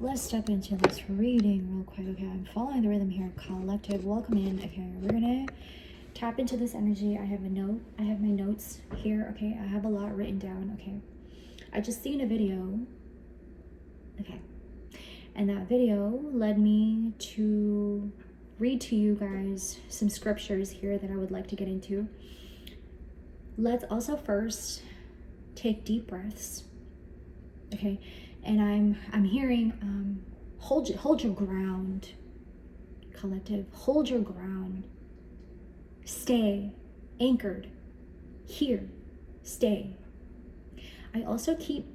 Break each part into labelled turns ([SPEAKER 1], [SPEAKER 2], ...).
[SPEAKER 1] let's step into this reading real quick. Okay, I'm following the rhythm here. Collective, welcome in. Okay, we're gonna tap into this energy. I have a note. I have my notes here. Okay, I have a lot written down. Okay, I just seen a video. Okay, and that video led me to read to you guys some scriptures here that I would like to get into. Let's also first take deep breaths. Okay, and I'm hearing hold your ground, collective. Hold your ground. Stay anchored here. Stay. I also keep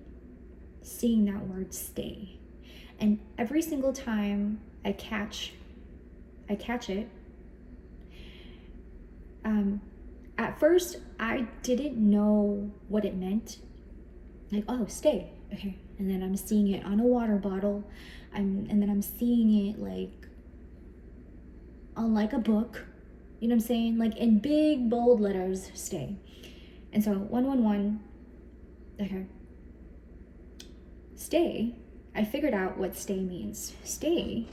[SPEAKER 1] seeing that word stay, and every single time I catch it. At first I didn't know what it meant. Like, oh, stay. Okay. And then I'm seeing it on a water bottle. And then I'm seeing it like on like a book. You know what I'm saying? Like in big bold letters, stay. And so 111. Okay. Stay. I figured out what stay means. Stay.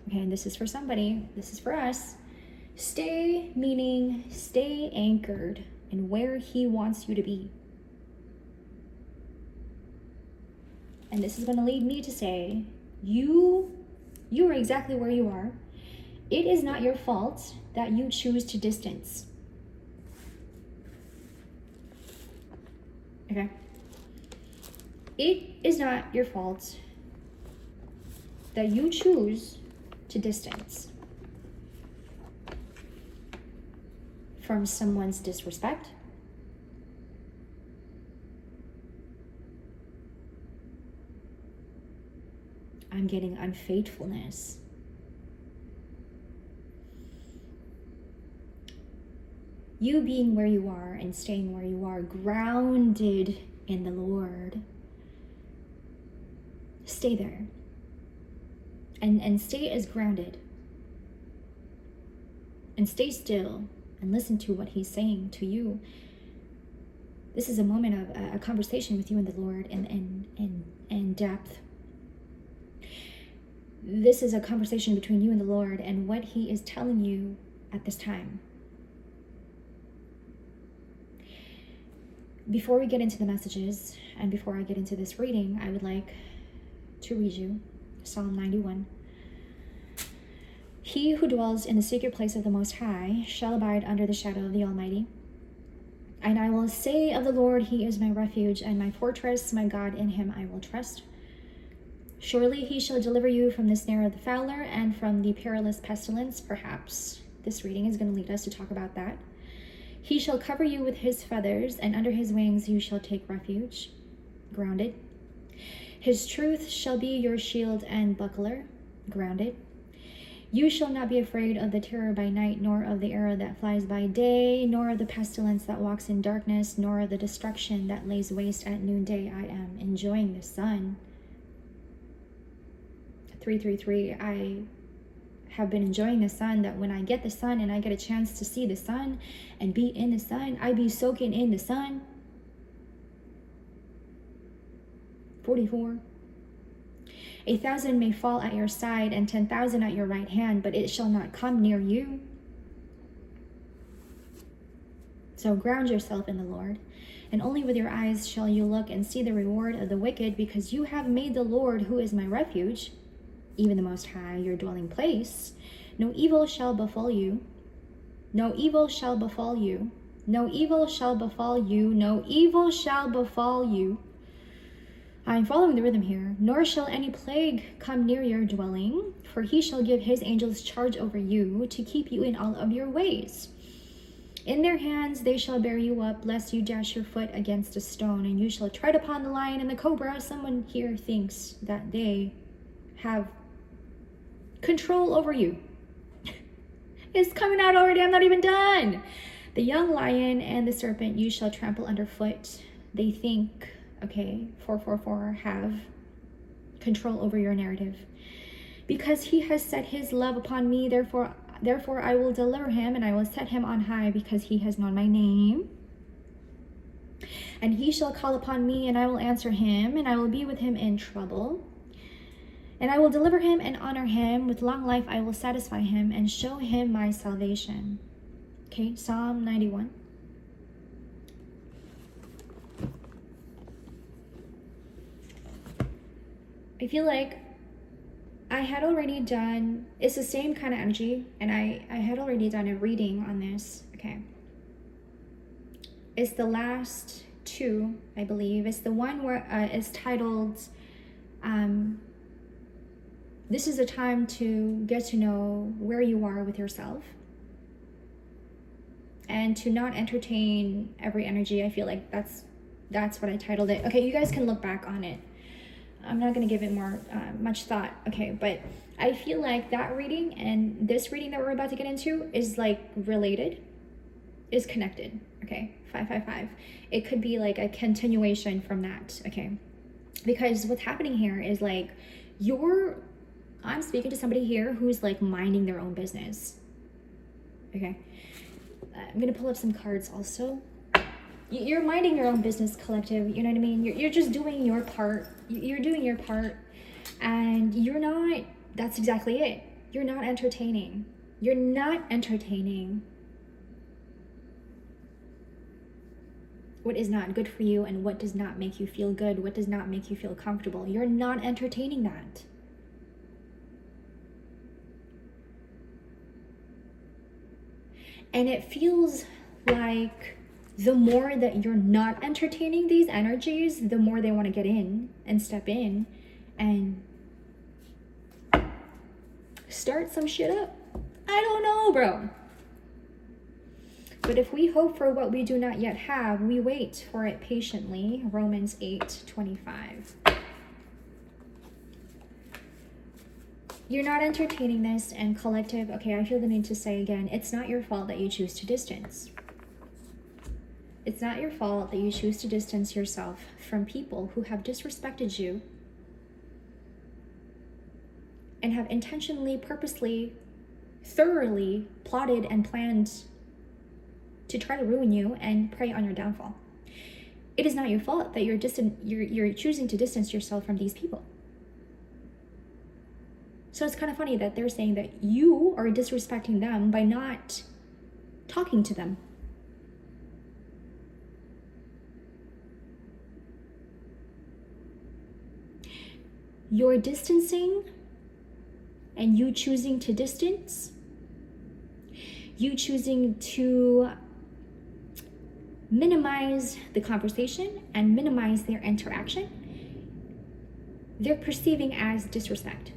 [SPEAKER 1] Okay, and this is for somebody. This is for us. Stay meaning stay anchored in where he wants you to be. And this is going to lead me to say, you are exactly where you are. It is not your fault that you choose to distance. Okay? It is not your fault that you choose to distance from someone's disrespect, I'm getting unfaithfulness. You being where you are and staying where you are, grounded in the Lord. Stay there. And stay as grounded. And stay still and listen to what he's saying to you. This is a moment of a conversation with you and the Lord in depth. This is a conversation between you and the Lord and what he is telling you at this time. Before we get into the messages and before I get into this reading, I would like to read you Psalm 91. He who dwells in the secret place of the Most High shall abide under the shadow of the Almighty. And I will say of the Lord, he is my refuge and my fortress, my God, in him I will trust. Surely he shall deliver you from the snare of the fowler and from the perilous pestilence. Perhaps this reading is going to lead us to talk about that. He shall cover you with his feathers, and under his wings you shall take refuge. Grounded. His truth shall be your shield and buckler. Grounded. You shall not be afraid of the terror by night, nor of the arrow that flies by day, nor of the pestilence that walks in darkness, nor of the destruction that lays waste at noonday. I am enjoying the sun. 333, I have been enjoying the sun, that when I get the sun and I get a chance to see the sun and be in the sun, I be soaking in the sun. 44. 1,000 may fall at your side and 10,000 at your right hand, but it shall not come near you. So ground yourself in the Lord, and only with your eyes shall you look and see the reward of the wicked, because you have made the Lord, who is my refuge, even the Most High, your dwelling place. No evil shall befall you. No evil shall befall you. No evil shall befall you. No evil shall befall you. I'm following the rhythm here. Nor shall any plague come near your dwelling, for he shall give his angels charge over you to keep you in all of your ways. In their hands they shall bear you up, lest you dash your foot against a stone, and you shall tread upon the lion and the cobra. Someone here thinks that they have control over you. It's coming out already. I'm not even done. The young lion and the serpent you shall trample underfoot. They think, okay, 444, have control over your narrative. Because he has set his love upon me, therefore I will deliver him, and I will set him on high, because he has known my name. And he shall call upon me, and I will answer him, and I will be with him in trouble. And I will deliver him and honor him. With long life I will satisfy him and show him my salvation. Okay, Psalm 91. I feel like I had already done, it's the same kind of energy, and I had already done a reading on this. Okay. It's the last two, I believe. It's the one where it's titled, this is a time to get to know where you are with yourself and to not entertain every energy. I feel like that's what I titled it. Okay, you guys can look back on it. I'm not going to give it much thought. Okay, but I feel like that reading and this reading that we're about to get into is like related, is connected. Okay, 555. It could be like a continuation from that. Okay, because what's happening here is like I'm speaking to somebody here who's like minding their own business. Okay, I'm going to pull up some cards also. You're minding your own business, collective. You know what I mean? You're just doing your part. You're doing your part, and you're not. That's exactly it. You're not entertaining. You're not entertaining what is not good for you and what does not make you feel good, what does not make you feel comfortable. You're not entertaining that. And it feels like the more that you're not entertaining these energies, the more they want to get in and step in and start some shit up. I don't know, bro. But if we hope for what we do not yet have, we wait for it patiently. Romans 8:25. You're not entertaining this, and collective, okay, I feel the need to say again, it's not your fault that you choose to distance. It's not your fault that you choose to distance yourself from people who have disrespected you and have intentionally, purposely, thoroughly plotted and planned to try to ruin you and prey on your downfall. It is not your fault that you're choosing to distance yourself from these people. So it's kind of funny that they're saying that you are disrespecting them by not talking to them. Your distancing and you choosing to distance, you choosing to minimize the conversation and minimize their interaction, they're perceiving as disrespect.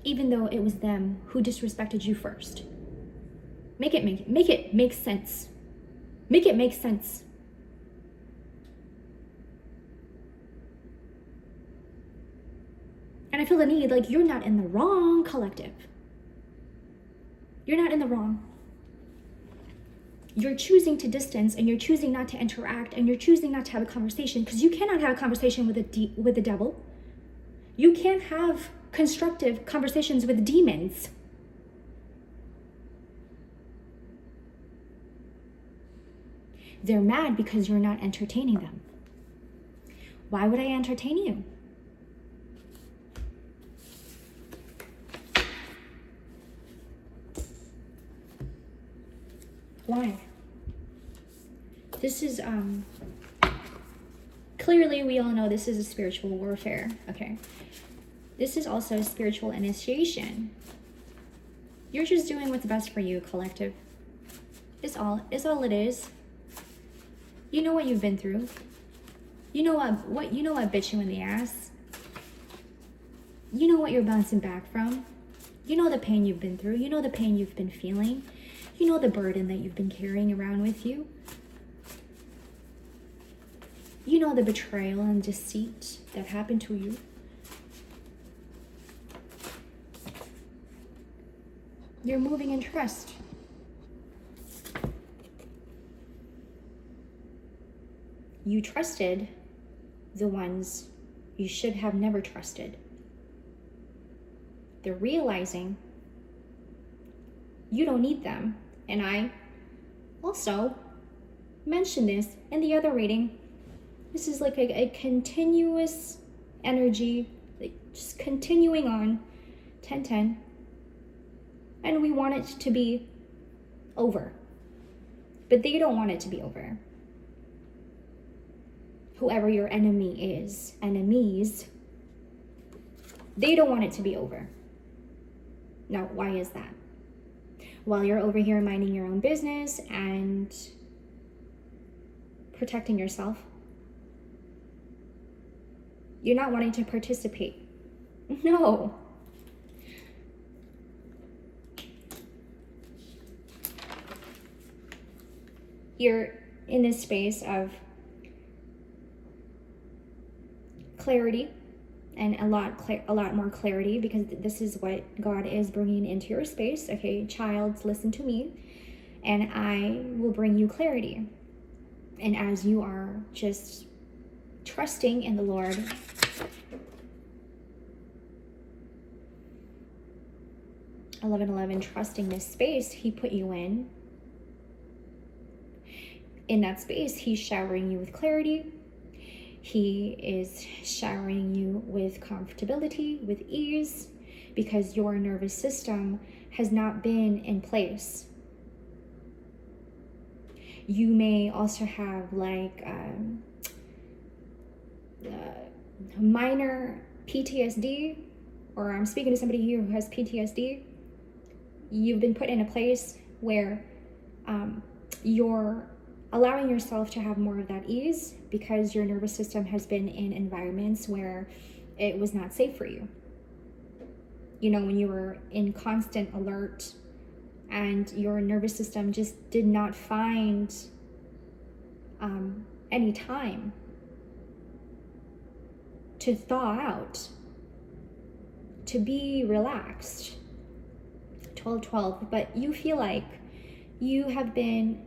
[SPEAKER 1] Even though it was them who disrespected you first. Make it make sense. Make it make sense. And I feel the need, like, you're not in the wrong, collective. You're not in the wrong. You're choosing to distance and you're choosing not to interact and you're choosing not to have a conversation because you cannot have a conversation with the devil. You can't have constructive conversations with demons. They're mad because you're not entertaining them. Why would I entertain you? Why? This is, clearly we all know this is a spiritual warfare, okay? This is also a spiritual initiation. You're just doing what's best for you, collective. It's all it is. You know what you've been through. You know what bit you in the ass. You know what you're bouncing back from. You know the pain you've been through. You know the pain you've been feeling. You know the burden that you've been carrying around with you. You know the betrayal and deceit that happened to you. You're moving in trust. You trusted the ones you should have never trusted. They're realizing you don't need them. And I also mentioned this in the other reading. This is like a continuous energy, like just continuing on, 10-10. And we want it to be over. But they don't want it to be over. Whoever your enemy is, enemies, they don't want it to be over. Now, why is that? While you're over here minding your own business and protecting yourself, you're not wanting to participate. No. You're in this space of clarity, and a lot more clarity, because this is what God is bringing into your space. Okay, child, listen to me, and I will bring you clarity. And as you are just trusting in the Lord, trusting this space He put you in that space, He's showering you with clarity. He is showering you with comfortability, with ease, because your nervous system has not been in place. You may also have like minor PTSD, or I'm speaking to somebody here who has PTSD. You've been put in a place where you're allowing yourself to have more of that ease because your nervous system has been in environments where it was not safe for you. You know, when you were in constant alert and your nervous system just did not find any time to thaw out, to be relaxed. 12-12, but you feel like you have been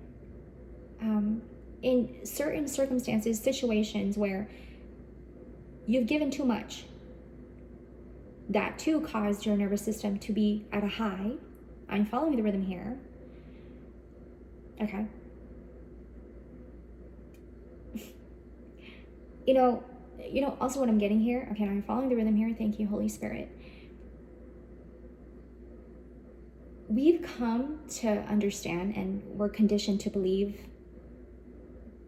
[SPEAKER 1] in certain circumstances, situations where you've given too much. That too caused your nervous system to be at a high. I'm following the rhythm here. Okay. You know, also what I'm getting here. Okay, I'm following the rhythm here. Thank you, Holy Spirit. We've come to understand, and we're conditioned to believe,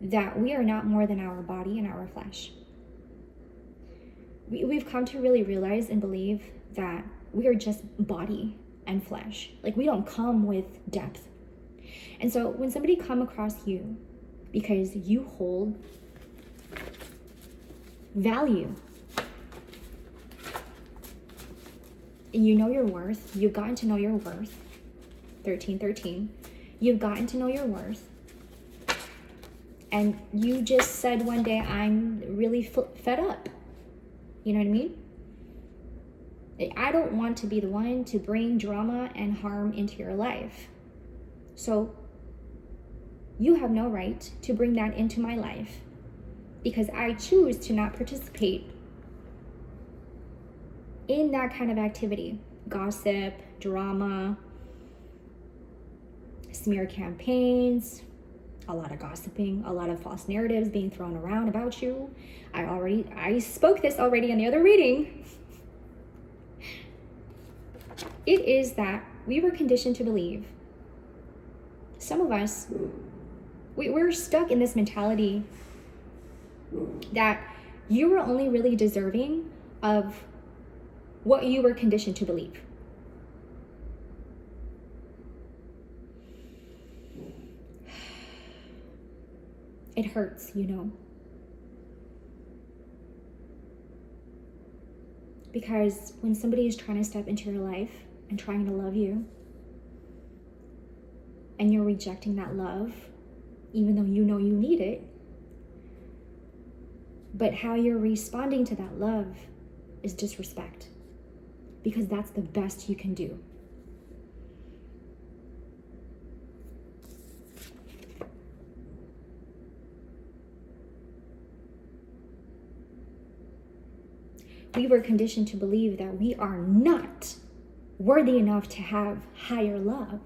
[SPEAKER 1] that we are not more than our body and our flesh. We've come to really realize and believe that we are just body and flesh. Like, we don't come with depth. And so when somebody come across you because you hold value, you know your worth, you've gotten to know your worth, 13-13, you've gotten to know your worth, and you just said one day, I'm really fed up. You know what I mean? I don't want to be the one to bring drama and harm into your life. So you have no right to bring that into my life, because I choose to not participate in that kind of activity. Gossip, drama, smear campaigns, a lot of gossiping, a lot of false narratives being thrown around about you. I spoke this already in the other reading. It is that we were conditioned to believe. Some of us, we're stuck in this mentality that you were only really deserving of what you were conditioned to believe. It hurts, you know. Because when somebody is trying to step into your life and trying to love you, and you're rejecting that love, even though you know you need it, but how you're responding to that love is disrespect, because that's the best you can do. We were conditioned to believe that we are not worthy enough to have higher love.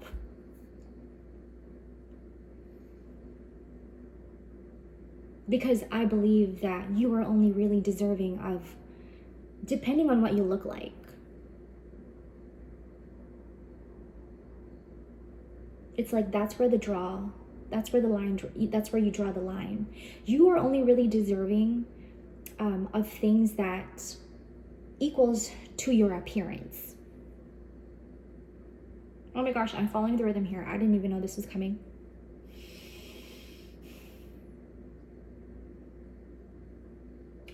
[SPEAKER 1] Because I believe that you are only really deserving of, depending on what you look like. It's like that's where the line, that's where you draw the line. You are only really deserving of things that equals to your appearance. Oh my gosh, I'm following the rhythm here. I didn't even know this was coming.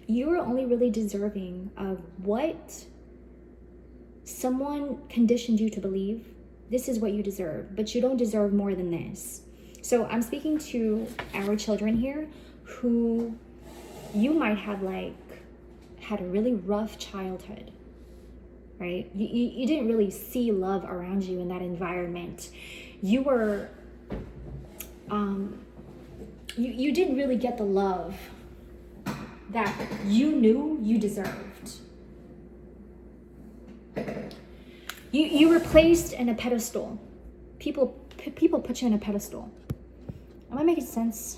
[SPEAKER 1] You are only really deserving of what someone conditioned you to believe. This is what you deserve, but you don't deserve more than this. So I'm speaking to our children here who you might have had a really rough childhood, right? You didn't really see love around you in that environment. You were, you didn't really get the love that you knew you deserved. You were placed in a pedestal. People put you in a pedestal. Am I making sense?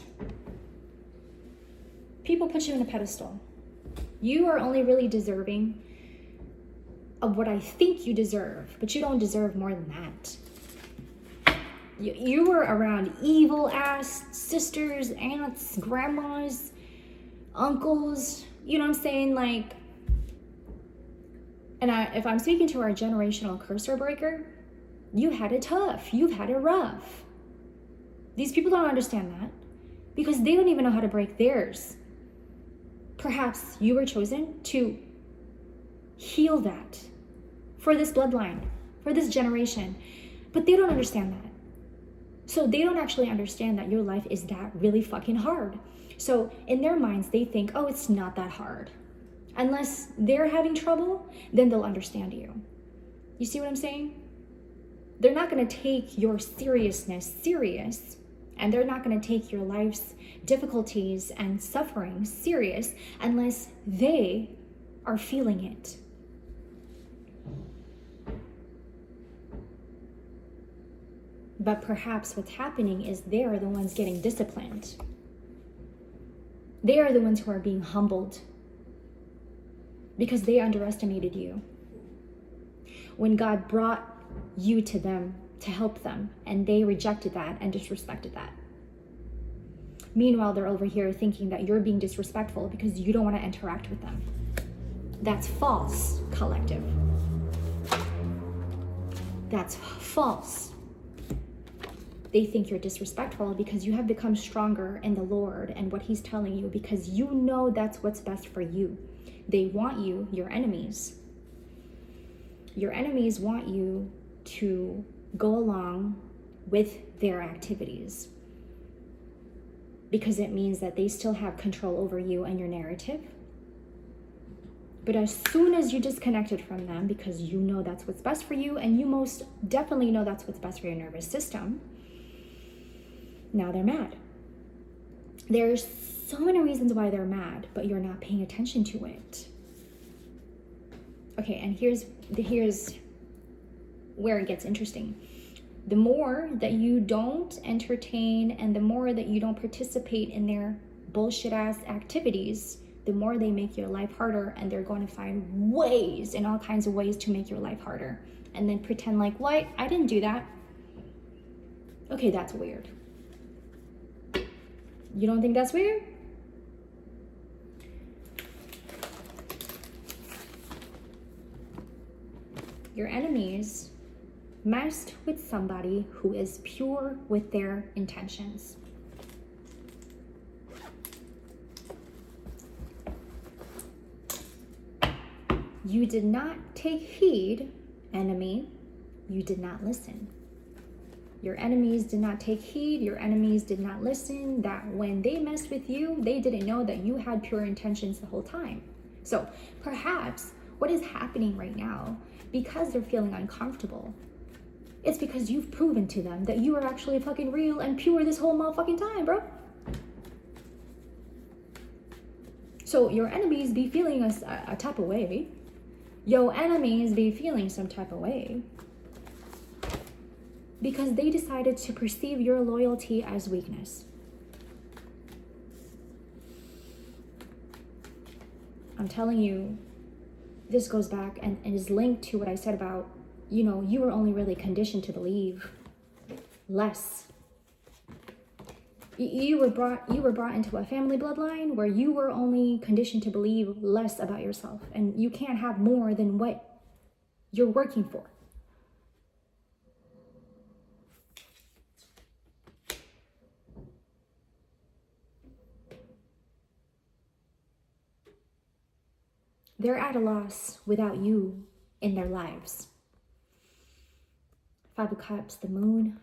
[SPEAKER 1] People put you in a pedestal. You are only really deserving of what I think you deserve, but you don't deserve more than that. You were around evil ass sisters, aunts, grandmas, uncles, you know what I'm saying? If I'm speaking to our generational cursor breaker, you had it tough. You've had it rough. These people don't understand that because they don't even know how to break theirs. Perhaps you were chosen to heal that for this bloodline, for this generation, but they don't understand that. So they don't actually understand that your life is that really fucking hard. So in their minds, they think, oh, it's not that hard. Unless they're having trouble, then they'll understand you. You see what I'm saying? They're not going to take your seriousness serious, and they're not going to take your life's difficulties and suffering serious unless they are feeling it. But perhaps what's happening is they are the ones getting disciplined. They are the ones who are being humbled because they underestimated you. When God brought you to them to help them, and they rejected that and disrespected that. Meanwhile, they're over here thinking that you're being disrespectful because you don't want to interact with them. That's false, collective. That's false. They think you're disrespectful because you have become stronger in the Lord and what He's telling you, because you know that's what's best for you. They want you, your enemies. Your enemies want you to go along with their activities because it means that they still have control over you and your narrative. But as soon as you disconnected from them, because you know that's what's best for you, and you most definitely know that's what's best for your nervous system, now they're mad. There's so many reasons why they're mad, but you're not paying attention to it. Okay, and here's where it gets interesting. The more that you don't entertain and the more that you don't participate in their bullshit ass activities, the more they make your life harder, and they're going to find ways, in all kinds of ways, to make your life harder. And then pretend like, what? I didn't do that. Okay, that's weird. You don't think that's weird? Your enemies messed with somebody who is pure with their intentions. You did not take heed, enemy. You did not listen. Your enemies did not take heed. Your enemies did not listen. That when they messed with you, they didn't know that you had pure intentions the whole time. So perhaps what is happening right now, because they're feeling uncomfortable, it's because you've proven to them that you are actually fucking real and pure this whole motherfucking time, bro. So your enemies be feeling a type of way. Your enemies be feeling some type of way because they decided to perceive your loyalty as weakness. I'm telling you, this goes back and is linked to what I said about, you were only really conditioned to believe less. You were brought into a family bloodline where you were only conditioned to believe less about yourself, and you can't have more than what you're working for. They're at a loss without you in their lives. Five of Cups, the Moon.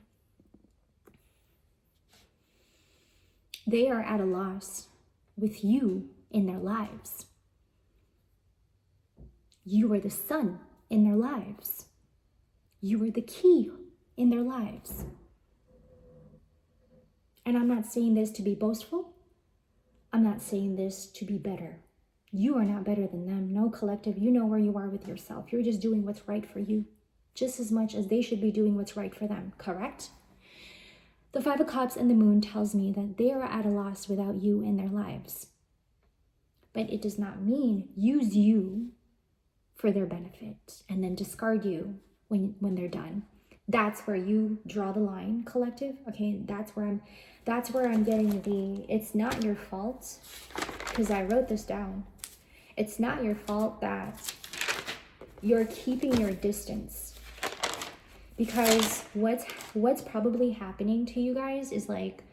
[SPEAKER 1] They are at a loss with you in their lives. You are the sun in their lives. You are the key in their lives. And I'm not saying this to be boastful. I'm not saying this to be better. You are not better than them. No, collective, you know where you are with yourself. You're just doing what's right for you, just as much as they should be doing what's right for them, correct? The Five of Cups and the Moon tells me that they are at a loss without you in their lives. But it does not mean use you for their benefit and then discard you when they're done. That's where you draw the line, collective. Okay, that's where I'm getting the, it's not your fault, because I wrote this down. It's not your fault that you're keeping your distance. Because what's probably happening to you guys is like,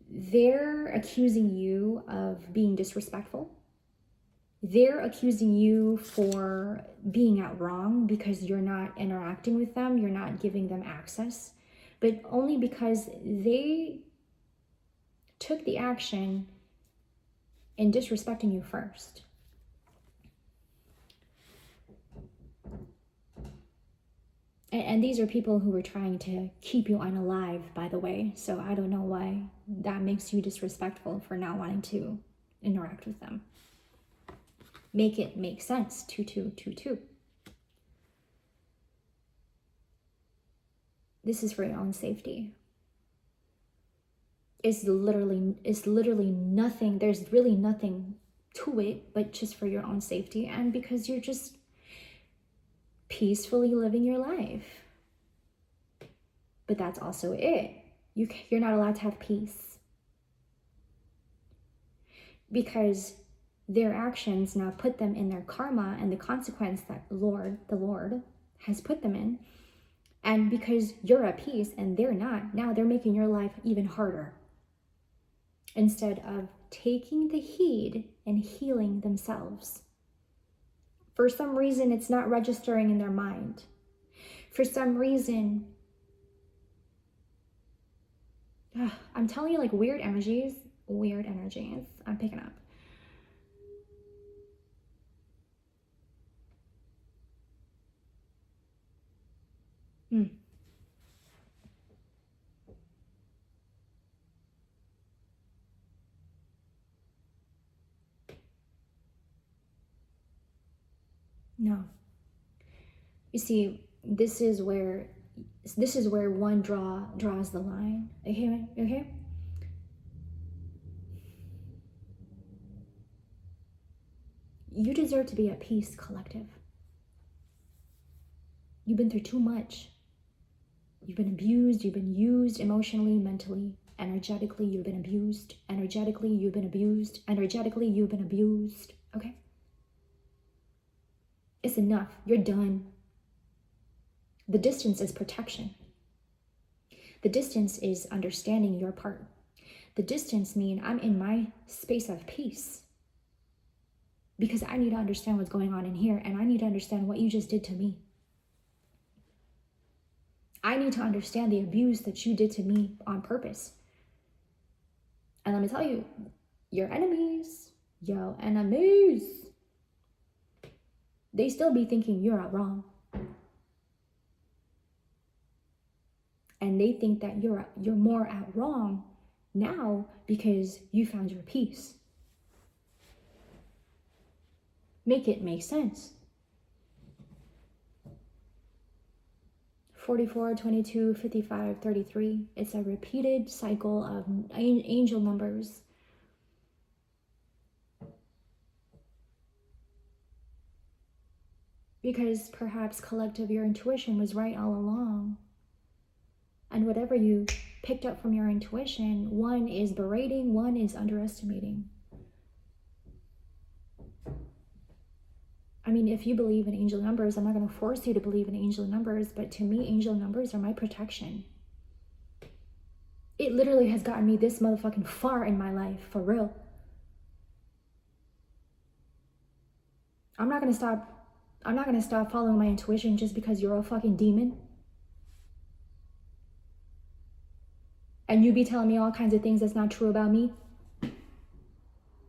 [SPEAKER 1] they're accusing you of being disrespectful. They're accusing you for being out wrong because you're not interacting with them, you're not giving them access, but only because they took the action in disrespecting you first. And these are people who were trying to keep you unalive, by the way, so I don't know why that makes you disrespectful for not wanting to interact with them. Make it make sense. 2222. This is for your own safety. It's literally nothing. There's really nothing to it, but just for your own safety, and because you're just peacefully living your life. But that's also it. You're not allowed to have peace, because their actions now put them in their karma and the consequence that the Lord has put them in. And because you're at peace and they're not, now they're making your life even harder, instead of taking the heed and healing themselves. For some reason, it's not registering in their mind. For some reason, I'm telling you, like, weird energies I'm picking up. No. You see, this is where one draws the line. Okay? You deserve to be at peace, collective. You've been through too much. You've been abused, you've been used emotionally, mentally, energetically, you've been abused. Energetically, you've been abused. Energetically, you've been abused. Okay? It's enough. You're done. The distance is protection. The distance is understanding your part. The distance means I'm in my space of peace, because I need to understand what's going on in here, and I need to understand what you just did to me. I need to understand the abuse that you did to me on purpose. And let me tell you, your enemies, they still be thinking you're out wrong. And they think that you're more out wrong now because you found your peace. Make it make sense. 44, 22, 55, 33. It's a repeated cycle of angel numbers. Because perhaps collective, your intuition was right all along. And whatever you picked up from your intuition, one is berating, one is underestimating. I mean, if you believe in angel numbers, I'm not going to force you to believe in angel numbers, but to me, angel numbers are my protection. It literally has gotten me this motherfucking far in my life, for real. I'm not going to stop following my intuition just because you're a fucking demon. And you be telling me all kinds of things that's not true about me.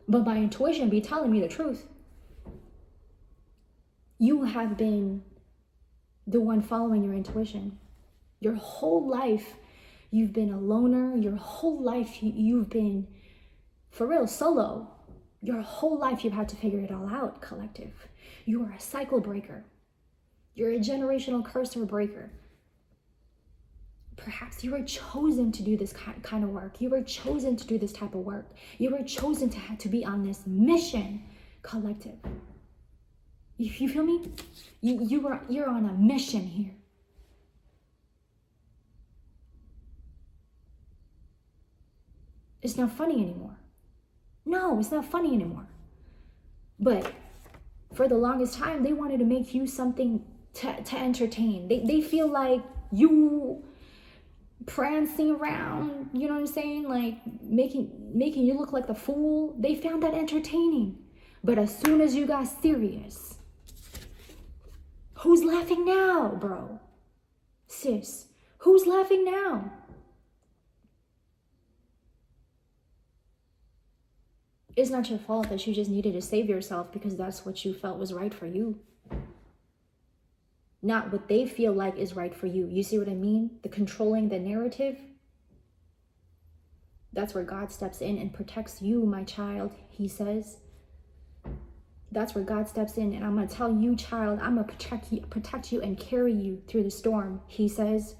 [SPEAKER 1] But my intuition be telling me the truth. You have been the one following your intuition. Your whole life, you've been a loner. Your whole life, you've been, for real, solo. Your whole life, you've had to figure it all out, collective. You are a cycle breaker. You're a generational cursor breaker. Perhaps you were chosen to do this kind of work. You were chosen to do this type of work. You were chosen to have to be on this mission, collective. You feel me? You're on a mission here. It's not funny anymore. No, it's not funny anymore. But for the longest time, they wanted to make you something to entertain. They feel like you prancing around, you know what I'm saying? Like making you look like the fool. They found that entertaining. But as soon as you got serious, who's laughing now, bro? Sis, who's laughing now? It's not your fault that you just needed to save yourself because that's what you felt was right for you. Not what they feel like is right for you. You see what I mean? The controlling the narrative. That's where God steps in and protects you, my child, he says. That's where God steps in, and I'm going to tell you, child, I'm going to protect you and carry you through the storm, he says.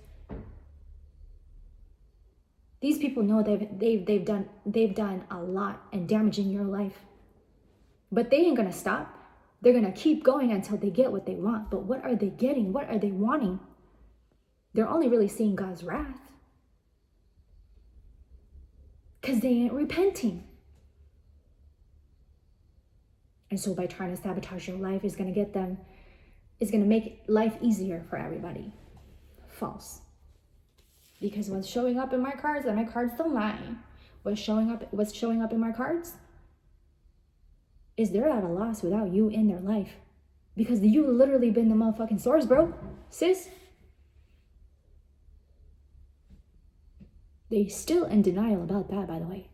[SPEAKER 1] These people know they've done a lot and damaging your life. But they ain't going to stop. They're going to keep going until they get what they want. But what are they getting? What are they wanting? They're only really seeing God's wrath. Because they ain't repenting. And so by trying to sabotage your life is going to make life easier for everybody. False. Because what's showing up in my cards, and my cards don't lie. What's showing up in my cards is they're at a loss without you in their life. Because you literally been the motherfucking source, bro. Sis. They still in denial about that, by the way.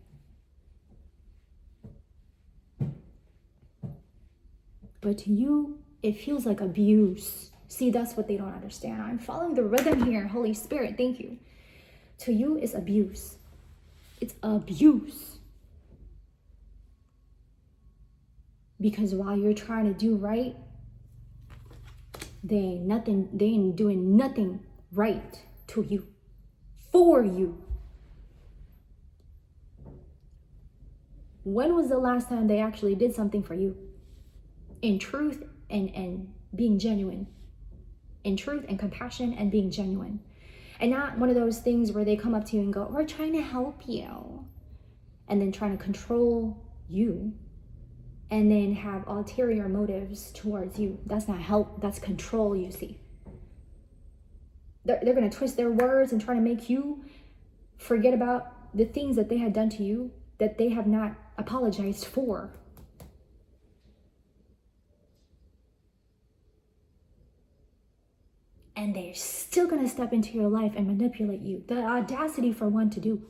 [SPEAKER 1] But to you, it feels like abuse. See, that's what they don't understand. I'm following the rhythm here. Holy Spirit, thank you. To you, it's abuse. It's abuse. Because while you're trying to do right, they ain't doing nothing right to you, for you. When was the last time they actually did something for you? In truth and being genuine. In truth and compassion and being genuine. And not one of those things where they come up to you and go, we're trying to help you. And then trying to control you. And then have ulterior motives towards you. That's not help, that's control, you see. They're going to twist their words and try to make you forget about the things that they had done to you that they have not apologized for. And they're still going to step into your life and manipulate you. The audacity for one to do.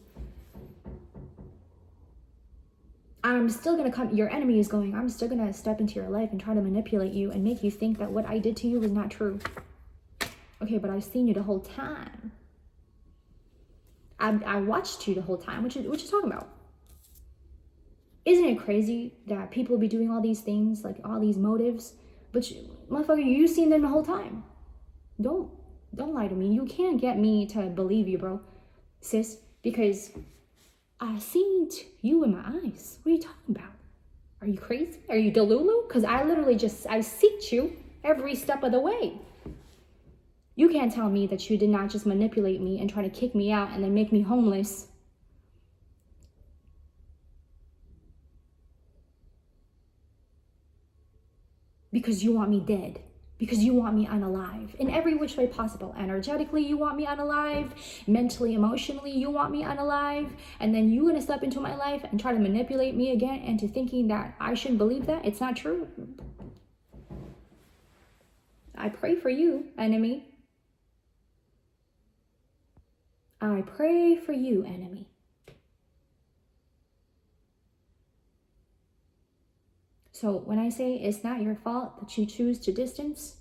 [SPEAKER 1] I'm still going to come, your enemy is going, I'm still going to step into your life and try to manipulate you and make you think that what I did to you was not true. Okay, but I've seen you the whole time. I watched you the whole time. What you talking about? Isn't it crazy that people be doing all these things, like all these motives, but motherfucker, you seen them the whole time. Don't lie to me. You can't get me to believe you, bro, sis, because I seen you in my eyes. What are you talking about? Are you crazy? Are you delulu? Because I literally I see you. every step of the way. You can't tell me that you did not just manipulate me and try to kick me out and then make me homeless. Because you want me dead. Because you want me unalive in every which way possible. Energetically, you want me unalive. Mentally, emotionally, you want me unalive. And then you're going to step into my life and try to manipulate me again into thinking that I shouldn't believe that. It's not true. I pray for you, enemy. I pray for you, enemy. So when I say it's not your fault that you choose to distance,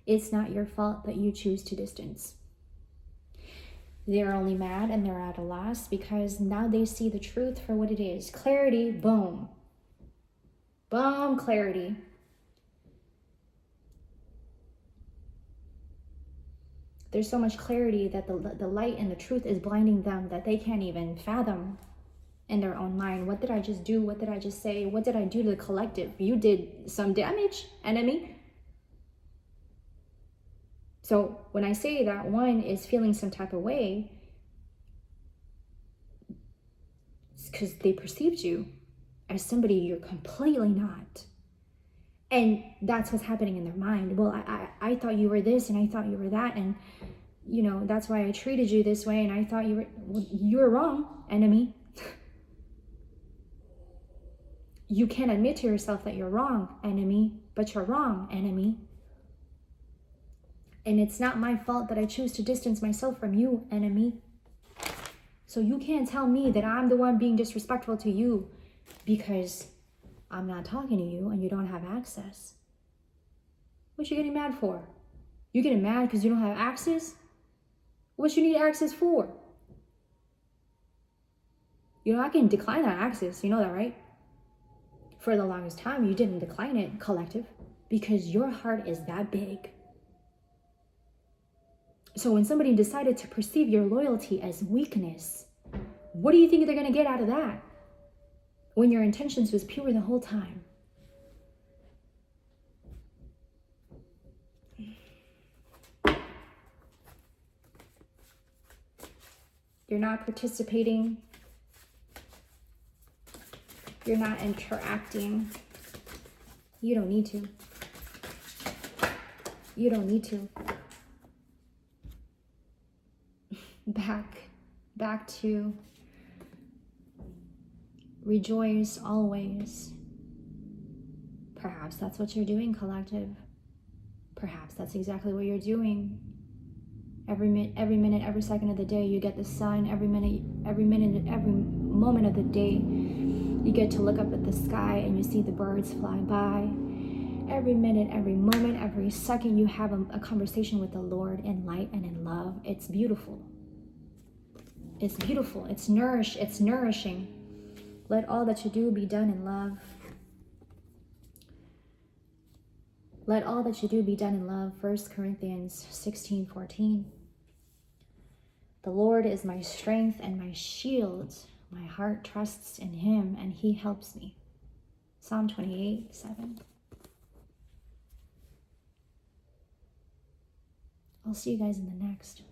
[SPEAKER 1] it's not your fault that you choose to distance. They're only mad and they're at a loss because now they see the truth for what it is. Clarity, boom. Boom, clarity. There's so much clarity that the light and the truth is blinding them that they can't even fathom in their own mind. What did I just do? What did I just say? What did I do to the collective? You did some damage, enemy. So when I say that one is feeling some type of way, it's because they perceived you as somebody you're completely not. And that's what's happening in their mind. Well, I thought you were this and I thought you were that. And, you know, that's why I treated you this way. And I thought you were wrong, enemy. You can't admit to yourself that you're wrong, enemy, but you're wrong, enemy. And it's not my fault that I choose to distance myself from you, enemy. So you can't tell me that I'm the one being disrespectful to you because I'm not talking to you and you don't have access. What you getting mad for? You getting mad because you don't have access? What you need access for? You know, I can decline that access. You know that, right? For the longest time, you didn't decline it, collective, because your heart is that big. So when somebody decided to perceive your loyalty as weakness, what do you think they're going to get out of that? When your intentions was pure the whole time. You're not participating. You're not interacting. You don't need to. You don't need to. Back to rejoice always. Perhaps that's what you're doing, collective. Perhaps that's exactly what you're doing. Every minute, every second of the day, you get the sun. Every moment of the day, you get to look up at the sky and you see the birds fly by. Every minute, every moment, every second, you have a conversation with the Lord in light and in love. It's beautiful. It's beautiful. It's nourishing. Let all that you do be done in love. Let all that you do be done in love. 1 Corinthians 16:14. The Lord is my strength and my shield. My heart trusts in him and he helps me. Psalm 28:7. I'll see you guys in the next.